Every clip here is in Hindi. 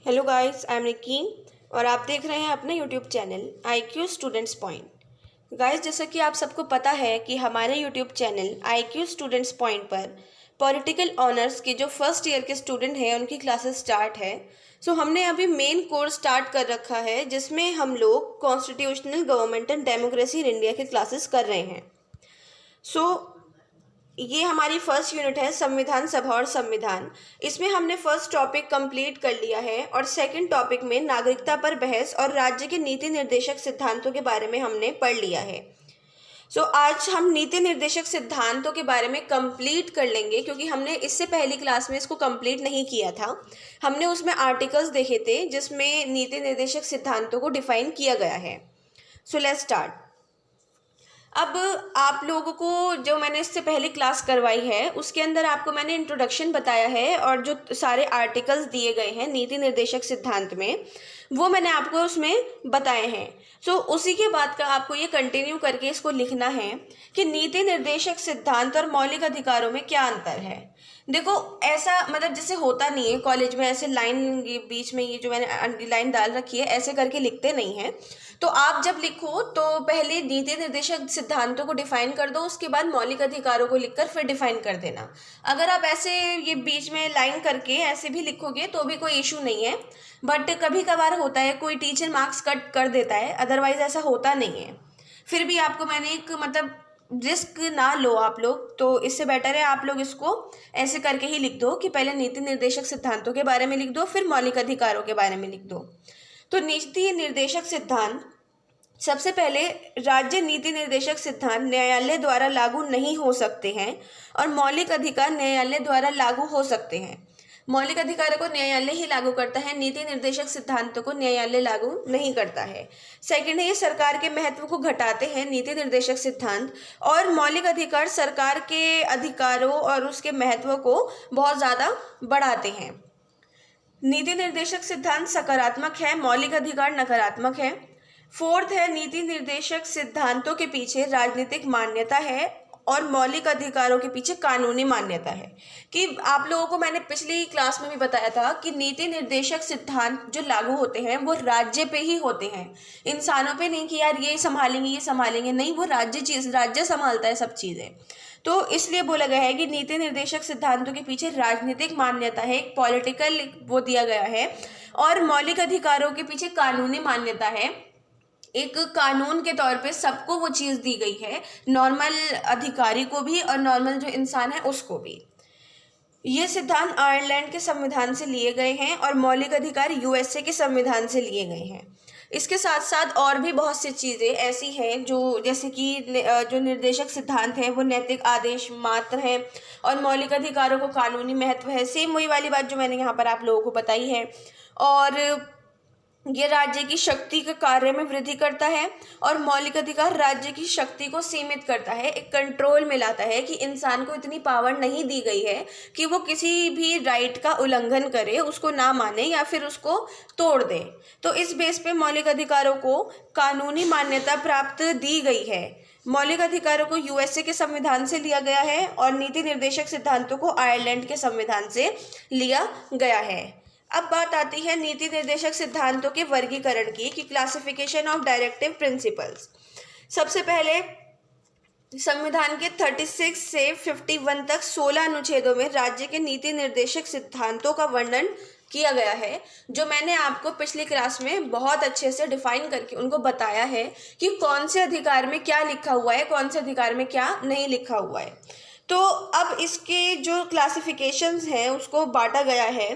हेलो गाइस, आई एम निकी और आप देख रहे हैं अपने YouTube channel IQ students point. Guys, जैसा कि आप सबको पता है कि हमारे YouTube channel IQ students point पर पॉलिटिकल ऑनर्स के जो फर्स्ट ईयर के स्टूडेंट हैं उनकी क्लासेस स्टार्ट है। सो हमने अभी मेन कोर्स स्टार्ट कर रखा है जिसमें हम लोग constitutional government and democracy in India के क्लासेस कर रहे हैं। सो ये हमारी फर्स्ट यूनिट है संविधान सभा और संविधान। इसमें हमने फर्स्ट टॉपिक कंप्लीट कर लिया है और सेकंड टॉपिक में नागरिकता पर बहस और राज्य के नीति निर्देशक सिद्धांतों के बारे में हमने पढ़ लिया है। आज हम नीति निर्देशक सिद्धांतों के बारे में कंप्लीट कर लेंगे क्योंकि हमने इससे पहली क्लास में इसको कंप्लीट नहीं किया था। हमने उसमें आर्टिकल्स देखे थे जिसमें नीति निर्देशक सिद्धांतों को डिफाइन किया गया है। Let's start. अब आप लोगों को जो मैंने इससे पहले क्लास करवाई है उसके अंदर आपको मैंने इंट्रोडक्शन बताया है और जो सारे आर्टिकल्स दिए गए हैं नीति निर्देशक सिद्धांत में वो मैंने आपको उसमें बताए हैं। उसी के बाद का आपको ये कंटिन्यू करके इसको लिखना है कि नीति निर्देशक सिद्धांत और मौलिक अधिकारों में क्या अंतर है। देखो, ऐसा मतलब जैसे होता नहीं है कॉलेज में, ऐसे लाइन बीच में ये जो मैंने लाइन डाल रखी है ऐसे करके लिखते नहीं हैं। तो आप जब लिखो तो पहले नीति निर्देशक सिद्धांतों को डिफाइन कर दो, उसके बाद मौलिक अधिकारों को लिखकर फिर डिफाइन कर देना। अगर आप ऐसे ये बीच में लाइन करके ऐसे भी लिखोगे तो भी कोई इशू नहीं है, बट कभी कभार होता है कोई टीचर मार्क्स कट कर देता है, अदरवाइज ऐसा होता नहीं है। फिर भी आपको मैंने एक मतलब रिस्क ना लो आप लोग, तो इससे बेटर है आप लोग इसको ऐसे करके ही लिख दो कि पहले नीति निर्देशक सिद्धांतों के बारे में लिख दो फिर मौलिक अधिकारों के बारे में लिख दो। तो नीति निर्देशक सिद्धांत, सबसे पहले राज्य नीति निर्देशक सिद्धांत न्यायालय द्वारा लागू नहीं हो सकते हैं और मौलिक अधिकार न्यायालय द्वारा लागू हो सकते हैं। मौलिक अधिकारों को न्यायालय ही लागू करता है, नीति निर्देशक सिद्धांतों को न्यायालय लागू नहीं करता है। सेकंड है, ये सरकार के महत्व को घटाते हैं नीति निर्देशक सिद्धांत, और मौलिक अधिकार सरकार के अधिकारों और उसके महत्व को बहुत ज़्यादा बढ़ाते हैं। नीति निर्देशक सिद्धांत सकारात्मक है, मौलिक अधिकार नकारात्मक है। फोर्थ है, नीति निर्देशक सिद्धांतों के पीछे राजनीतिक मान्यता है और मौलिक अधिकारों के पीछे कानूनी मान्यता है। कि आप लोगों को मैंने पिछली क्लास में भी बताया था कि नीति निर्देशक सिद्धांत जो लागू होते हैं वो राज्य पे ही होते हैं, इंसानों पे नहीं कि यार ये संभालेंगे, नहीं, वो राज्य संभालता है सब चीज़ें। तो इसलिए बोला गया है कि नीति निर्देशक सिद्धांतों के पीछे राजनीतिक मान्यता है, एक पॉलिटिकल वो दिया गया है, और मौलिक अधिकारों के पीछे कानूनी मान्यता है, एक कानून के तौर पे सबको वो चीज़ दी गई है, नॉर्मल अधिकारी को भी और नॉर्मल जो इंसान है उसको भी। ये सिद्धांत आयरलैंड के संविधान से लिए गए हैं और मौलिक अधिकार USA के संविधान से लिए गए हैं। इसके साथ साथ और भी बहुत सी चीज़ें ऐसी हैं जो जैसे कि जो निर्देशक सिद्धांत है वो नैतिक आदेश मात्र है और मौलिक अधिकारों को कानूनी महत्व है। सेम वही वाली बात जो मैंने यहाँ पर आप लोगों को बताई है। और ये राज्य की शक्ति के कार्य में वृद्धि करता है और मौलिक अधिकार राज्य की शक्ति को सीमित करता है, एक कंट्रोल में लाता है कि इंसान को इतनी पावर नहीं दी गई है कि वो किसी भी राइट का उल्लंघन करे, उसको ना माने या फिर उसको तोड़ दे। तो इस बेस पे मौलिक अधिकारों को कानूनी मान्यता प्राप्त दी गई है। मौलिक अधिकारों को USA के संविधान से लिया गया है और नीति निर्देशक सिद्धांतों को आयरलैंड के संविधान से लिया गया है। अब बात आती है नीति निर्देशक सिद्धांतों के वर्गीकरण की, कि क्लासिफिकेशन ऑफ डायरेक्टिव प्रिंसिपल्स। सबसे पहले संविधान के 36 से 51 तक 16 अनुच्छेदों में राज्य के नीति निर्देशक सिद्धांतों का वर्णन किया गया है, जो मैंने आपको पिछली क्लास में बहुत अच्छे से डिफाइन करके उनको बताया है कि कौन से अधिकार में क्या लिखा हुआ है, कौन से अधिकार में क्या नहीं लिखा हुआ है। तो अब इसके जो क्लासिफिकेशंस हैं उसको बांटा गया है।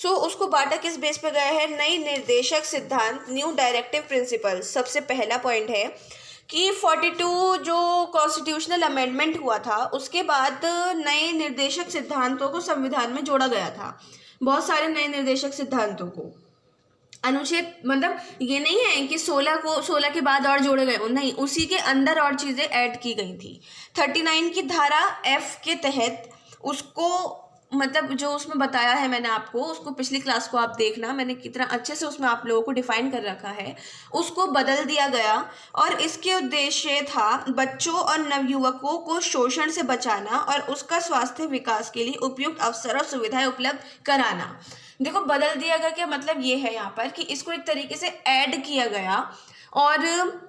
उसको बांटा किस बेस पे गया है? नई निर्देशक सिद्धांत, न्यू डायरेक्टिव प्रिंसिपल्स। सबसे पहला पॉइंट है कि 42 जो कॉन्स्टिट्यूशनल अमेंडमेंट हुआ था उसके बाद नए निर्देशक सिद्धांतों को संविधान में जोड़ा गया था, बहुत सारे नए निर्देशक सिद्धांतों को। अनुच्छेद मतलब ये नहीं है कि 16 के बाद और जोड़े गए, नहीं, उसी के अंदर और चीज़ें ऐड की गई थी। 39 की धारा F के तहत उसको मतलब जो उसमें बताया है मैंने आपको, उसको पिछली क्लास को आप देखना, मैंने कितना अच्छे से उसमें आप लोगों को डिफाइन कर रखा है, उसको बदल दिया गया और इसके उद्देश्य था बच्चों और नवयुवकों को शोषण से बचाना और उसका स्वास्थ्य विकास के लिए उपयुक्त अवसर और सुविधाएं उपलब्ध कराना। देखो बदल दिया गया क्या मतलब ये है यहाँ पर कि इसको एक तरीके से ऐड किया गया और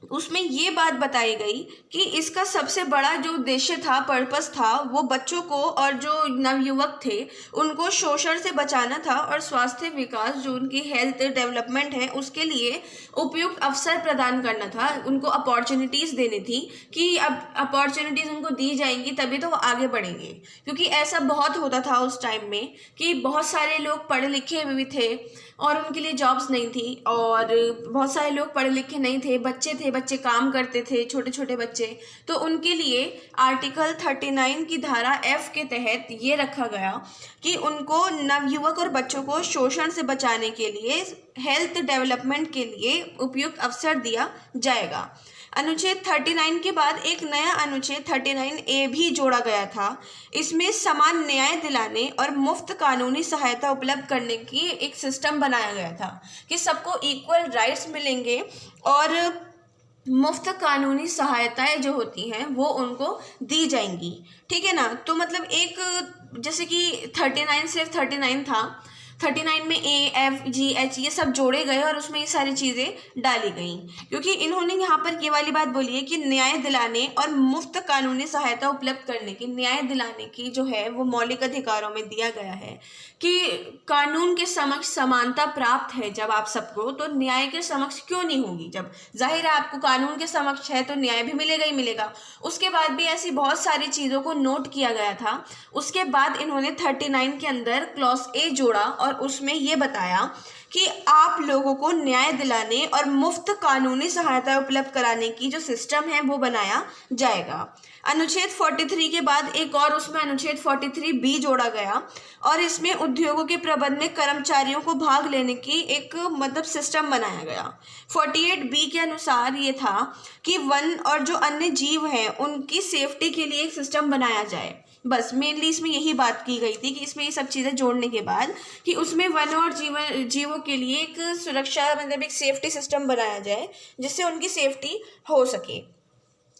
उसमें ये बात बताई गई कि इसका सबसे बड़ा जो उद्देश्य था, पर्पस था, वो बच्चों को और जो नवयुवक थे उनको शोषण से बचाना था और स्वास्थ्य विकास जो उनकी हेल्थ डेवलपमेंट है उसके लिए उपयुक्त अवसर प्रदान करना था, उनको अपॉर्चुनिटीज़ देनी थी कि अब अपॉर्चुनिटीज़ उनको दी जाएंगी तभी तो वो आगे बढ़ेंगे। क्योंकि ऐसा बहुत होता था उस टाइम में कि बहुत सारे लोग पढ़े लिखे भी थे और उनके लिए जॉब्स नहीं थी, और बहुत सारे लोग पढ़े लिखे नहीं थे, बच्चे काम करते थे, छोटे छोटे बच्चे। तो उनके लिए आर्टिकल 39 की धारा F के तहत ये रखा गया कि उनको नवयुवक और बच्चों को शोषण से बचाने के लिए हेल्थ डेवलपमेंट के लिए उपयुक्त अवसर दिया जाएगा। अनुच्छेद 39 के बाद एक नया अनुच्छेद 39A भी जोड़ा गया था। इसमें समान न्याय दिलाने और मुफ्त कानूनी सहायता उपलब्ध करने की एक सिस्टम बनाया गया था कि सबको इक्वल राइट्स मिलेंगे और मुफ्त कानूनी सहायताएं जो होती हैं वो उनको दी जाएंगी। ठीक है ना। तो मतलब एक जैसे कि 39 सिर्फ 39 था, 39 में AFGH ये सब जोड़े गए और उसमें ये सारी चीज़ें डाली गई क्योंकि इन्होंने यहाँ पर ये वाली बात बोली है कि न्याय दिलाने और मुफ्त कानूनी सहायता उपलब्ध करने की, न्याय दिलाने की जो है वो मौलिक अधिकारों में दिया गया है कि कानून के समक्ष समानता प्राप्त है जब आप सबको, तो न्याय के समक्ष क्यों नहीं होगी। जब जाहिर है आपको कानून के समक्ष है तो न्याय भी मिलेगा ही मिलेगा। उसके बाद भी ऐसी बहुत सारी चीज़ों को नोट किया गया था। उसके बाद इन्होंने 39 के अंदर क्लॉज A जोड़ा और उसमें ये बताया कि आप लोगों को न्याय दिलाने और मुफ्त कानूनी सहायता उपलब्ध कराने की जो सिस्टम है वो बनाया जाएगा। अनुच्छेद 43 के बाद एक और उसमें अनुच्छेद 43B जोड़ा गया और इसमें उद्योगों के प्रबंध में कर्मचारियों को भाग लेने की एक मतलब सिस्टम बनाया गया। 48B के अनुसार ये था कि वन और जो अन्य जीव हैं उनकी सेफ्टी के लिए एक सिस्टम बनाया जाए। बस मेनली इसमें यही बात की गई थी कि इसमें ये सब चीज़ें जोड़ने के बाद कि उसमें वन और जीवों के लिए एक सुरक्षा मतलब एक सेफ्टी सिस्टम बनाया जाए जिससे उनकी सेफ्टी हो सके।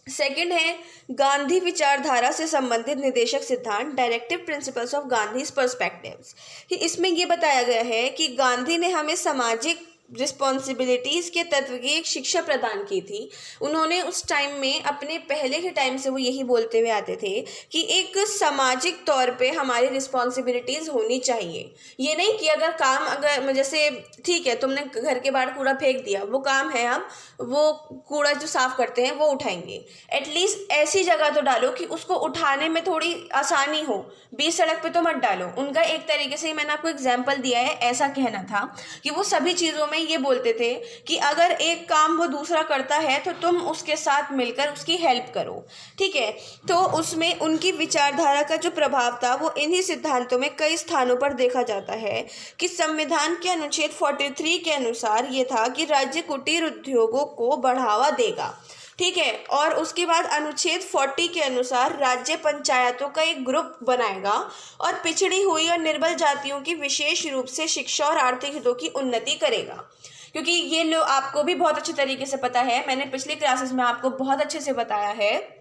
सेकंड है गांधी विचारधारा से संबंधित निर्देशक सिद्धांत, directive principles of Gandhi's perspectives. कि इसमें ये बताया गया है कि गांधी ने हमें सामाजिक रिस्पॉन्सिबिलिटीज़ के तत्व की एक शिक्षा प्रदान की थी। उन्होंने उस टाइम में अपने पहले के टाइम से वो यही बोलते हुए आते थे कि एक सामाजिक तौर पे हमारी रिस्पॉन्सिबिलिटीज़ होनी चाहिए। ये नहीं कि अगर काम अगर जैसे ठीक है तुमने घर के बाहर कूड़ा फेंक दिया, वो काम है, हम वो कूड़ा जो साफ़ करते हैं वो उठाएंगे। एटलीस्ट ऐसी जगह तो डालो कि उसको उठाने में थोड़ी आसानी हो, बीच सड़क पे तो मत डालो। उनका एक तरीके से मैंने आपको एग्जाम्पल दिया है, ऐसा कहना था कि वो सभी चीज़ों में ये बोलते थे कि अगर एक काम वो दूसरा करता है तो तुम उसके साथ मिलकर उसकी हेल्प करो। ठीक है। तो उसमें उनकी विचारधारा का जो प्रभाव था वो इन्हीं सिद्धांतों में कई स्थानों पर देखा जाता है कि संविधान के अनुच्छेद 43 के अनुसार ये था कि राज्य कुटीर उद्योगों को बढ़ावा देगा। ठीक है। और उसके बाद अनुच्छेद 40 के अनुसार राज्य पंचायतों का एक ग्रुप बनाएगा और पिछड़ी हुई और निर्बल जातियों की विशेष रूप से शिक्षा और आर्थिक हितों की उन्नति करेगा। क्योंकि ये लोग आपको भी बहुत अच्छे तरीके से पता है, मैंने पिछली क्लासेस में आपको बहुत अच्छे से बताया है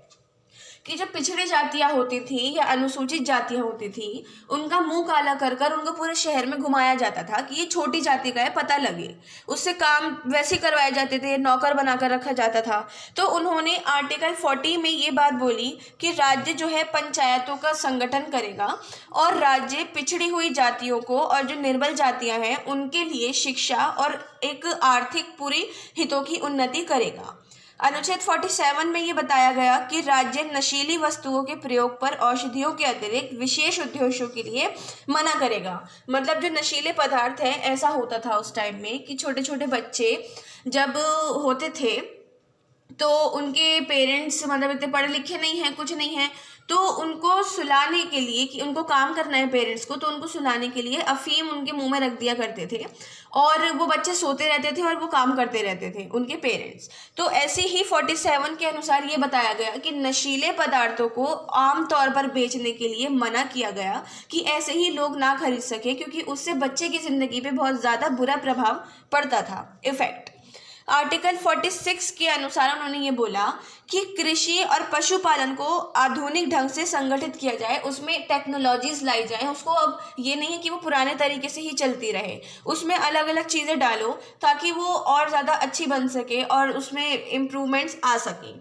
कि जो पिछड़ी जातियां होती थी या अनुसूचित जातियां होती थी उनका मुंह काला कर कर उनको पूरे शहर में घुमाया जाता था कि ये छोटी जाति का है, पता लगे। उससे काम वैसे करवाए जाते थे, नौकर बनाकर रखा जाता था। तो उन्होंने आर्टिकल 40 में ये बात बोली कि राज्य जो है पंचायतों का संगठन करेगा और राज्य पिछड़ी हुई जातियों को और जो निर्बल जातियाँ हैं उनके लिए शिक्षा और एक आर्थिक पूरी हितों की उन्नति करेगा। अनुच्छेद 47 में ये बताया गया कि राज्य नशीली वस्तुओं के प्रयोग पर औषधियों के अतिरिक्त विशेष उद्देश्यों के लिए मना करेगा। मतलब जो नशीले पदार्थ हैं, ऐसा होता था उस टाइम में कि छोटे छोटे बच्चे जब होते थे तो उनके पेरेंट्स मतलब इतने पढ़े लिखे नहीं हैं, कुछ नहीं है, तो उनको सुलाने के लिए कि उनको काम करना है पेरेंट्स को, तो उनको सुलाने के लिए अफीम उनके मुंह में रख दिया करते थे और वो बच्चे सोते रहते थे और वो काम करते रहते थे उनके पेरेंट्स। तो ऐसे ही 47 के अनुसार ये बताया गया कि नशीले पदार्थों को आम तौर पर बेचने के लिए मना किया गया कि ऐसे ही लोग ना खरीद सके क्योंकि उससे बच्चे की ज़िंदगी पे बहुत ज़्यादा बुरा प्रभाव पड़ता था, इफेक्ट। आर्टिकल 46 के अनुसार उन्होंने ये बोला कि कृषि और पशुपालन को आधुनिक ढंग से संगठित किया जाए, उसमें टेक्नोलॉजीज लाई जाए। उसको अब ये नहीं है कि वो पुराने तरीके से ही चलती रहे, उसमें अलग अलग चीज़ें डालो ताकि वो और ज़्यादा अच्छी बन सके और उसमें इम्प्रूवमेंट्स आ सकें।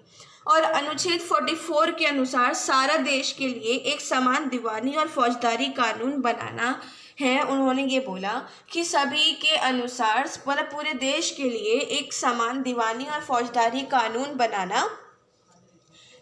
और अनुच्छेद 44 के अनुसार सारा देश के लिए एक समान दीवानी और फौजदारी कानून बनाना है। उन्होंने ये बोला कि सभी के अनुसार मतलब पूरे देश के लिए एक समान दीवानी और फौजदारी कानून बनाना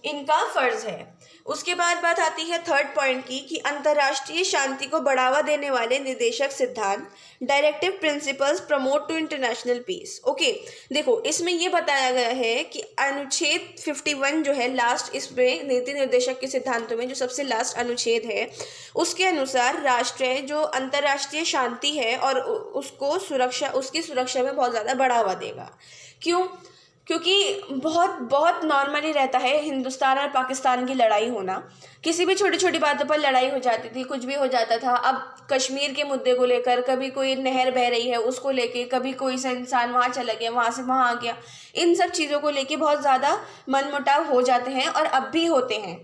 इनका फर्ज है। उसके बाद बात आती है थर्ड पॉइंट की कि अंतर्राष्ट्रीय शांति को बढ़ावा देने वाले निर्देशक सिद्धांत, directive principles promote to international peace. Okay, देखो इसमें ये बताया गया है कि अनुच्छेद 51 जो है लास्ट, इसमें नीति निर्देशक के सिद्धांतों में जो सबसे लास्ट अनुच्छेद है, उसके अनुसार राष्ट्र जो अंतर्राष्ट्रीय शांति है और उसको सुरक्षा, उसकी सुरक्षा में बहुत ज़्यादा बढ़ावा देगा। क्यों? क्योंकि बहुत बहुत नॉर्मली रहता है हिंदुस्तान और पाकिस्तान की लड़ाई होना, किसी भी छोटी छोटी बातों पर लड़ाई हो जाती थी, कुछ भी हो जाता था। अब कश्मीर के मुद्दे को लेकर कभी कोई नहर बह रही है उसको लेके, कभी कोई सा इंसान वहाँ चला गया, वहाँ से वहाँ आ गया, इन सब चीज़ों को लेके बहुत ज़्यादा मनमुटाव हो जाते हैं और अब भी होते हैं।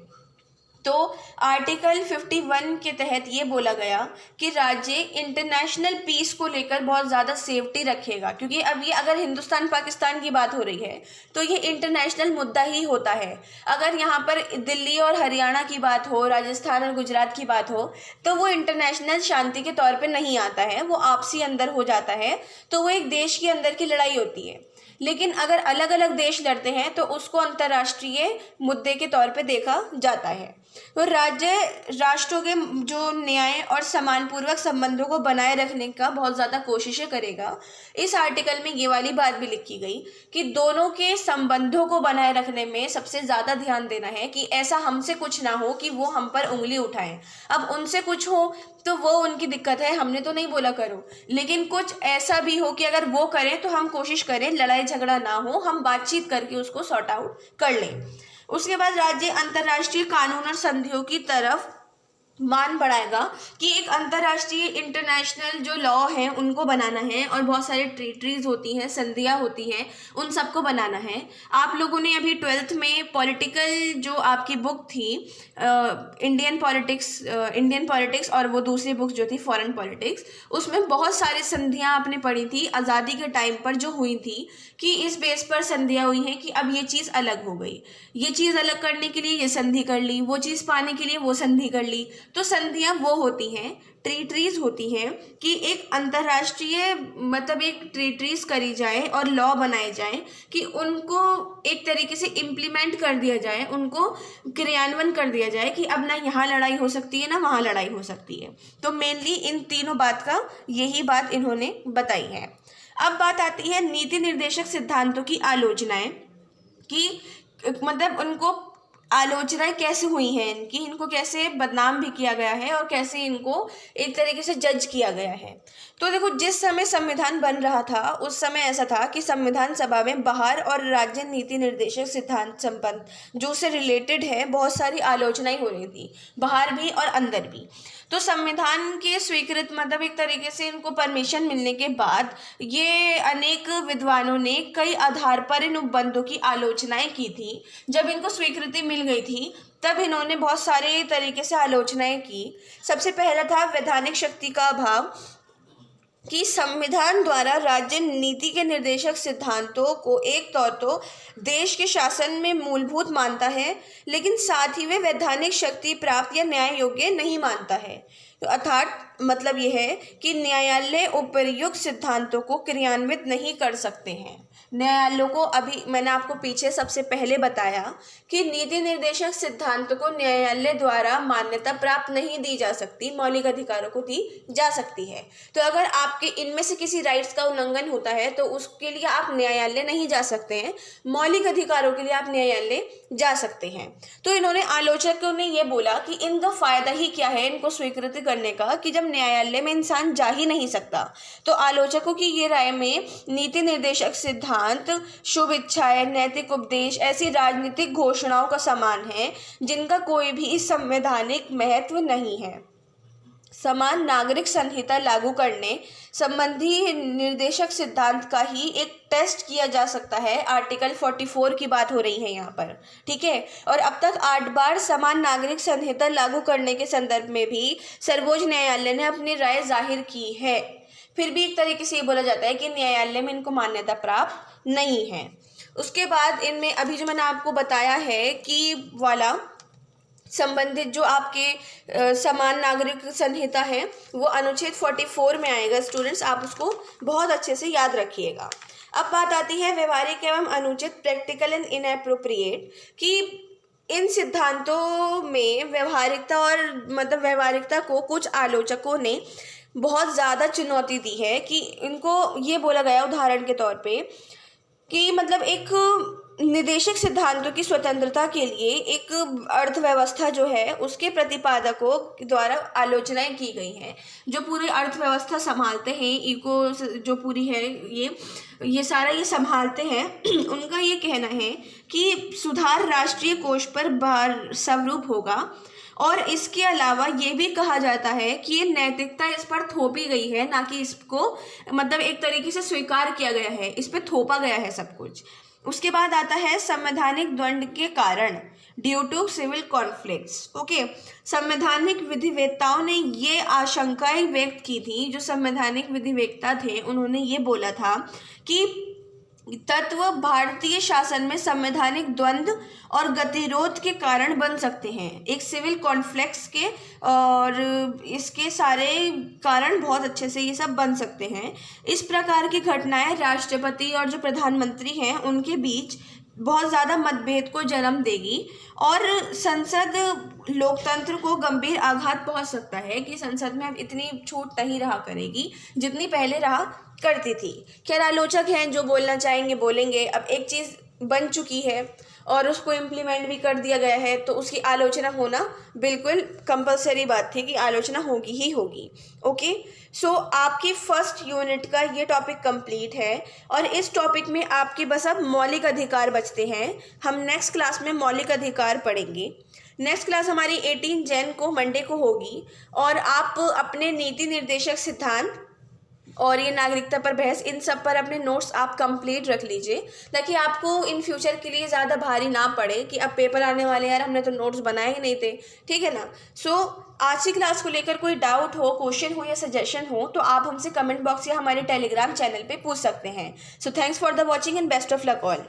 तो आर्टिकल 51 के तहत ये बोला गया कि राज्य इंटरनेशनल पीस को लेकर बहुत ज़्यादा सेफ्टी रखेगा, क्योंकि अब ये अगर हिंदुस्तान पाकिस्तान की बात हो रही है तो ये इंटरनेशनल मुद्दा ही होता है। अगर यहाँ पर दिल्ली और हरियाणा की बात हो, राजस्थान और गुजरात की बात हो, तो वो इंटरनेशनल शांति के तौर पे नहीं आता है, वो आपसी अंदर हो जाता है, तो वो एक देश के अंदर की लड़ाई होती है। लेकिन अगर अलग अलग देश लड़ते हैं तो उसको अंतर्राष्ट्रीय मुद्दे के तौर पे देखा जाता है। तो राज्य राष्ट्रों के जो न्याय और सम्मानपूर्वक संबंधों को बनाए रखने का बहुत ज़्यादा कोशिशें करेगा। इस आर्टिकल में ये वाली बात भी लिखी गई कि दोनों के संबंधों को बनाए रखने में सबसे ज़्यादा ध्यान देना है कि ऐसा हमसे कुछ ना हो कि वो हम पर उंगली उठाएं। अब उनसे कुछ हो तो वो उनकी दिक्कत है, हमने तो नहीं बोला करो, लेकिन कुछ ऐसा भी हो कि अगर वो करें तो हम कोशिश करें लड़ाई झगड़ा ना हो, हम बातचीत करके उसको सॉर्ट आउट कर लें। उसके बाद राज्य अंतर्राष्ट्रीय कानून और संधियों की तरफ मान बढ़ाएगा कि एक अंतर्राष्ट्रीय इंटरनेशनल जो लॉ है उनको बनाना है, और बहुत सारे ट्रीटीज होती हैं, संधियाँ होती हैं, उन सबको बनाना है। आप लोगों ने अभी 12th में पॉलिटिकल जो आपकी बुक थी इंडियन पॉलिटिक्स और वो दूसरी बुक जो थी फॉरेन पॉलिटिक्स, उसमें बहुत सारी संधियाँ आपने पढ़ी थी आज़ादी के टाइम पर जो हुई थी, कि इस बेस पर संधियाँ हुई हैं कि अब ये चीज़ अलग हो गई, ये चीज़ अलग करने के लिए ये संधि कर ली, वो चीज़ पाने के लिए वो संधि कर ली। तो संधियाँ वो होती हैं, ट्रीटीज होती हैं कि एक अंतर्राष्ट्रीय मतलब एक ट्रीटीज करी जाए और लॉ बनाए जाए कि उनको एक तरीके से इम्प्लीमेंट कर दिया जाए, उनको क्रियान्वयन कर दिया जाए कि अब ना यहाँ लड़ाई हो सकती है ना वहाँ लड़ाई हो सकती है। तो मेनली इन तीनों बात का यही बात इन्होंने बताई है। अब बात आती है नीति निर्देशक सिद्धांतों की आलोचनाएं, कि मतलब उनको आलोचनाएं कैसे हुई हैं इनकी, इनको कैसे बदनाम भी किया गया है और कैसे इनको एक तरीके से जज किया गया है। तो देखो, जिस समय संविधान बन रहा था उस समय ऐसा था कि संविधान सभा में बाहर और राज्य नीति निर्देशक सिद्धांत संबंध जो से रिलेटेड है बहुत सारी आलोचनाएं हो रही थी, बाहर भी और अंदर भी। तो संविधान के स्वीकृत मतलब एक तरीके से इनको परमिशन मिलने के बाद ये अनेक विद्वानों ने कई आधार पर इन उपबंधों की आलोचनाएं की थी। जब इनको स्वीकृति मिल गई थी तब इन्होंने बहुत सारे तरीके से आलोचनाएं की। सबसे पहला था वैधानिक शक्ति का अभाव, कि संविधान द्वारा राज्य नीति के निर्देशक सिद्धांतों को एक तौर तो देश के शासन में मूलभूत मानता है, लेकिन साथ ही वे वैधानिक शक्ति प्राप्त या न्याय योग्य नहीं मानता है। तो अर्थात मतलब यह है कि न्यायालय उपर्युक्त सिद्धांतों को क्रियान्वित नहीं कर सकते हैं। न्यायालयों को, अभी मैंने आपको पीछे सबसे पहले बताया कि नीति निर्देशक सिद्धांतों को न्यायालय द्वारा मान्यता प्राप्त नहीं दी जा सकती, मौलिक अधिकारों को दी जा सकती है। तो अगर आपके इनमें से किसी राइट्स का उल्लंघन होता है तो उसके लिए आप न्यायालय नहीं जा सकते हैं, मौलिक अधिकारों के लिए आप न्यायालय जा सकते हैं। तो इन्होंने, आलोचकों ने ये बोला कि इनका फायदा ही क्या है इनको स्वीकृति करने का, कि जब न्यायालय में इंसान जा ही नहीं सकता। तो आलोचकों की ये राय में नीति निर्देशक सिद्धांत शुभ इच्छाएं, नैतिक उपदेश ऐसी राजनीतिक घोषणाओं का समान है जिनका कोई भी संवैधानिक महत्व नहीं है। समान नागरिक संहिता लागू करने संबंधी निर्देशक सिद्धांत का ही एक टेस्ट किया जा सकता है। आर्टिकल 44 की बात हो रही है यहाँ पर, ठीक है। और अब तक 8 बार समान नागरिक संहिता लागू करने के संदर्भ में भी सर्वोच्च न्यायालय ने अपनी राय जाहिर की है। फिर भी एक तरीके से ये बोला जाता है कि न्यायालय में इनको मान्यता प्राप्त नहीं है। उसके बाद इनमें अभी जो मैंने आपको बताया है कि वाला संबंधित जो आपके समान नागरिक संहिता है वो अनुच्छेद 44 में आएगा। स्टूडेंट्स, आप उसको बहुत अच्छे से याद रखिएगा। अब बात आती है व्यवहारिक एवं अनुचित, प्रैक्टिकल एंड इनएप्रोप्रिएट, कि इन सिद्धांतों में व्यवहारिकता और मतलब व्यवहारिकता को कुछ आलोचकों ने बहुत ज़्यादा चुनौती दी है। कि इनको ये बोला गया उदाहरण के तौर पे कि मतलब एक निदेशक सिद्धांतों की स्वतंत्रता के लिए एक अर्थव्यवस्था जो है उसके प्रतिपादकों द्वारा आलोचनाएं की गई हैं। जो पूरी अर्थव्यवस्था संभालते हैं, इको जो पूरी है ये सारा ये संभालते हैं, उनका ये कहना है कि सुधार राष्ट्रीय कोष पर भार स्वरूप होगा। और इसके अलावा ये भी कहा जाता है कि ये नैतिकता इस पर थोपी गई है, ना कि इसको मतलब एक तरीके से स्वीकार किया गया है, इस पर थोपा गया है सब कुछ। उसके बाद आता है संवैधानिक द्वंद्व के कारण, due to civil conflicts. Okay, संवैधानिक विधिवेत्ताओं ने ये आशंकाएं व्यक्त की थी। जो संवैधानिक विधिवेत्ता थे उन्होंने ये बोला था कि तत्व भारतीय शासन में संवैधानिक द्वंद्व और गतिरोध के कारण बन सकते हैं, एक सिविल कॉन्फ्लिक्ट्स के, और इसके सारे कारण बहुत अच्छे से ये सब बन सकते हैं। इस प्रकार की घटनाएं राष्ट्रपति और जो प्रधानमंत्री हैं उनके बीच बहुत ज़्यादा मतभेद को जन्म देगी और संसद लोकतंत्र को गंभीर आघात पहुंच सकता है कि संसद में अब इतनी छूट नहीं रहा करेगी जितनी पहले रहा करती थी। खैर, आलोचक हैं जो बोलना चाहेंगे बोलेंगे। अब एक चीज़ बन चुकी है और उसको इम्प्लीमेंट भी कर दिया गया है तो उसकी आलोचना होना बिल्कुल कंपलसरी बात थी कि आलोचना होगी ही होगी। ओके, सो आपकी फर्स्ट यूनिट का ये टॉपिक कंप्लीट है और इस टॉपिक में आपके बस अब मौलिक अधिकार बचते हैं। हम नेक्स्ट क्लास में मौलिक अधिकार पढ़ेंगे। नेक्स्ट क्लास हमारी 18 जैन को मंडे को होगी और आप अपने नीति निर्देशक सिद्धांत और ये नागरिकता पर बहस, इन सब पर अपने नोट्स आप कंप्लीट रख लीजिए ताकि आपको इन फ्यूचर के लिए ज़्यादा भारी ना पड़े कि अब पेपर आने वाले यार हमने तो नोट्स बनाए ही नहीं थे, ठीक है ना। सो आज की क्लास को लेकर कोई डाउट हो, क्वेश्चन हो या सजेशन हो तो आप हमसे कमेंट बॉक्स या हमारे टेलीग्राम चैनल पे पूछ सकते हैं। So thanks for the watching and best of luck all.